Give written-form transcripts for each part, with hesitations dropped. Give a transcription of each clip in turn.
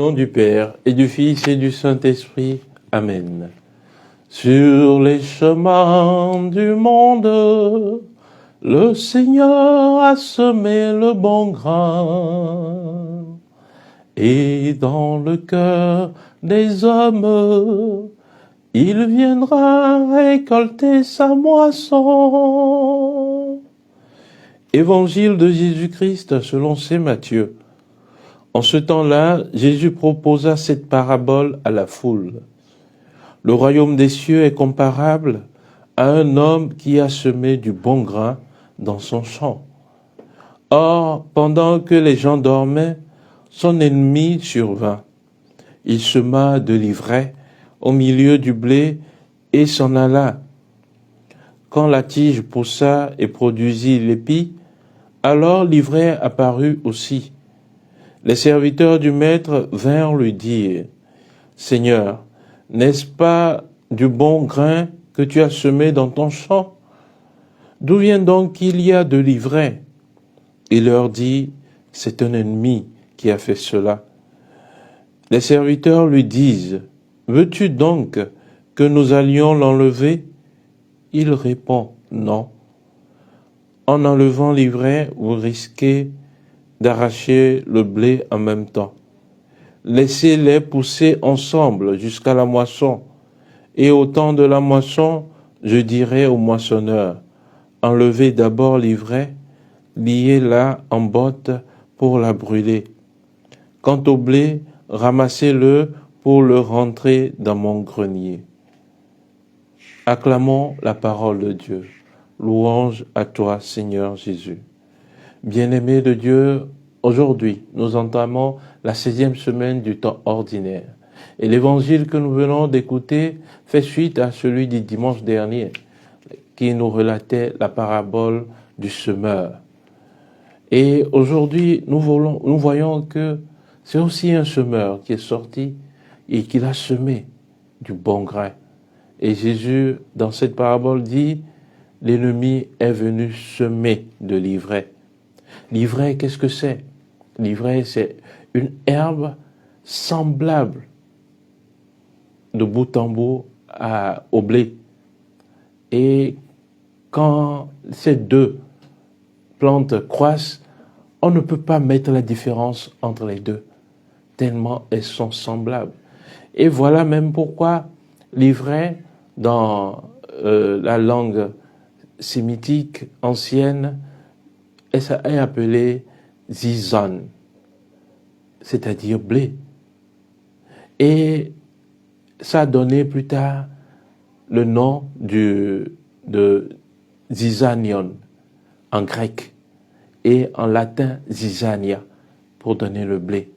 nom du Père, et du Fils, et du Saint-Esprit. Amen. Sur les chemins du monde, le Seigneur a semé le bon grain. Et dans le cœur des hommes, il viendra récolter sa moisson. Évangile de Jésus-Christ selon saint Matthieu. En ce temps-là, Jésus proposa cette parabole à la foule. Le royaume des cieux est comparable à un homme qui a semé du bon grain dans son champ. Or, pendant que les gens dormaient, son ennemi survint. Il sema de l'ivraie au milieu du blé et s'en alla. Quand la tige poussa et produisit l'épi, alors l'ivraie apparut aussi. Les serviteurs du maître vinrent lui dire, « Seigneur, n'est-ce pas du bon grain que tu as semé dans ton champ? D'où vient donc qu'il y a de l'ivraie ?» Il leur dit, « C'est un ennemi qui a fait cela. » Les serviteurs lui disent, « Veux-tu donc que nous allions l'enlever ?» Il répond, « Non. En enlevant l'ivraie, vous risquez d'arracher le blé en même temps. Laissez-les pousser ensemble jusqu'à la moisson. Et au temps de la moisson, je dirai au moissonneur, enlevez d'abord l'ivraie, liez-la en botte pour la brûler. Quant au blé, ramassez-le pour le rentrer dans mon grenier. » Acclamons la parole de Dieu. Louange à toi, Seigneur Jésus. Bien-aimés de Dieu, aujourd'hui, nous entamons la 16e semaine du temps ordinaire. Et l'évangile que nous venons d'écouter fait suite à celui du dimanche dernier, qui nous relatait la parabole du semeur. Et aujourd'hui, nous voyons que c'est aussi un semeur qui est sorti et qui a semé du bon grain. Et Jésus, dans cette parabole, dit, l'ennemi est venu semer de l'ivraie. L'ivraie, qu'est-ce que c'est? L'ivraie, c'est une herbe semblable de bout en bout au blé. Et quand ces deux plantes croissent, on ne peut pas mettre la différence entre les deux, tellement elles sont semblables. Et voilà même pourquoi l'ivraie, dans la langue sémitique ancienne, est appelée zizan, c'est-à-dire blé. Et ça a donné plus tard le nom de zizanion en grec et en latin zizania pour donner le blé.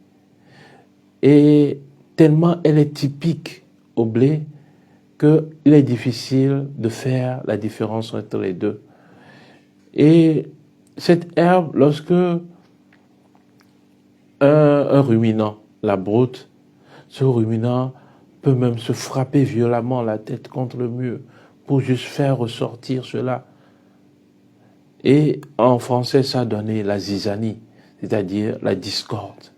Et tellement elle est typique au blé qu'il est difficile de faire la différence entre les deux. Et cette herbe, lorsque un ruminant la broute, ce ruminant peut même se frapper violemment la tête contre le mur pour juste faire ressortir cela. Et en français, ça a donné la zizanie, c'est-à-dire la discorde.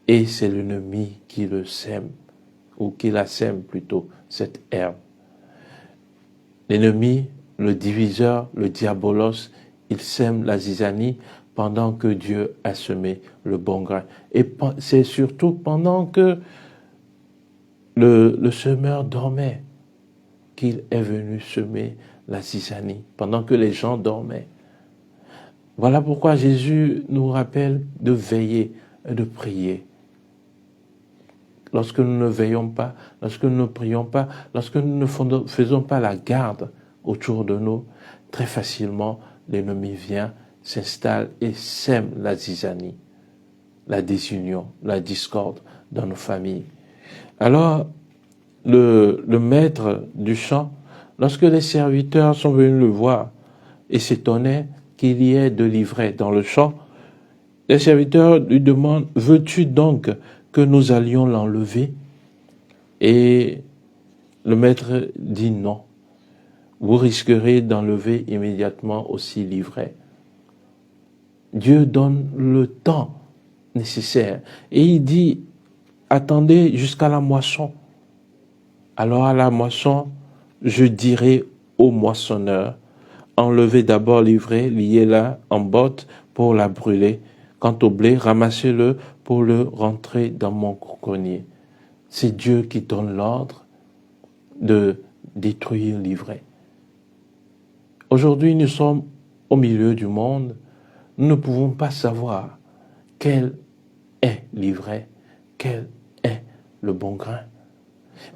Et c'est l'ennemi qui le sème, ou qui la sème plutôt, cette herbe. L'ennemi, le diviseur, le diabolos, il sème la zizanie pendant que Dieu a semé le bon grain. Et c'est surtout pendant que le semeur dormait qu'il est venu semer la zizanie, pendant que les gens dormaient. Voilà pourquoi Jésus nous rappelle de veiller et de prier. Lorsque nous ne veillons pas, lorsque nous ne prions pas, lorsque nous ne faisons pas la garde autour de nous, très facilement, l'ennemi vient, s'installe et sème la zizanie, la désunion, la discorde dans nos familles. Alors, le maître du champ, lorsque les serviteurs sont venus le voir et s'étonnaient qu'il y ait de l'ivraie dans le champ, les serviteurs lui demandent, « Veux-tu donc que nous allions l'enlever ?» Et le maître dit non. Vous risquerez d'enlever immédiatement aussi l'ivraie. Dieu donne le temps nécessaire. Et il dit, attendez jusqu'à la moisson. Alors à la moisson, je dirai au moissonneur, enlevez d'abord l'ivraie, liez-la en botte pour la brûler. Quant au blé, ramassez-le pour le rentrer dans mon grenier. C'est Dieu qui donne l'ordre de détruire l'ivraie. Aujourd'hui, nous sommes au milieu du monde. Nous ne pouvons pas savoir quel est l'ivraie, quel est le bon grain.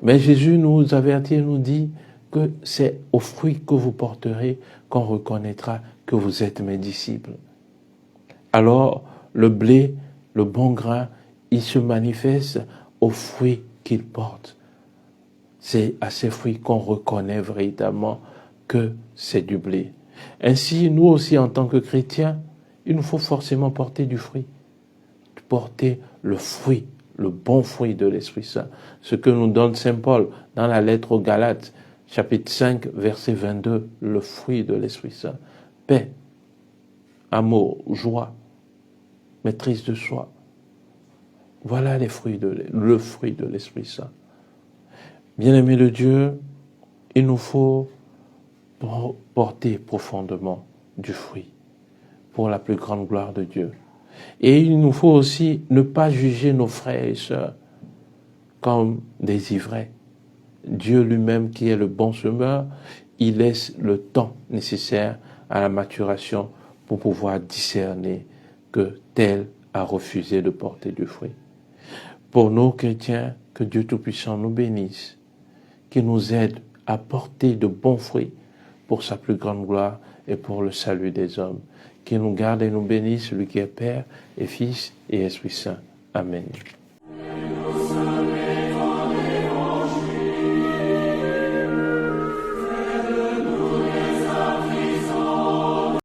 Mais Jésus nous avertit et nous dit que c'est aux fruits que vous porterez qu'on reconnaîtra que vous êtes mes disciples. Alors, le blé, le bon grain, il se manifeste aux fruits qu'il porte. C'est à ces fruits qu'on reconnaît véritablement que c'est du blé. Ainsi, nous aussi, en tant que chrétiens, il nous faut forcément porter du fruit. Porter le fruit, le bon fruit de l'Esprit Saint. Ce que nous donne Saint Paul dans la lettre aux Galates, chapitre 5, verset 22, le fruit de l'Esprit Saint. Paix, amour, joie, maîtrise de soi. Voilà le fruit de l'Esprit Saint. Bien-aimés de Dieu, il nous faut porter profondément du fruit pour la plus grande gloire de Dieu. Et il nous faut aussi ne pas juger nos frères et sœurs comme des ivraies. Dieu lui-même, qui est le bon semeur, il laisse le temps nécessaire à la maturation pour pouvoir discerner que tel a refusé de porter du fruit. Pour nos chrétiens, que Dieu Tout-Puissant nous bénisse, qu'il nous aide à porter de bons fruits pour sa plus grande gloire et pour le salut des hommes. Qu'il nous garde et nous bénisse, celui qui est Père et Fils et Esprit Saint. Amen.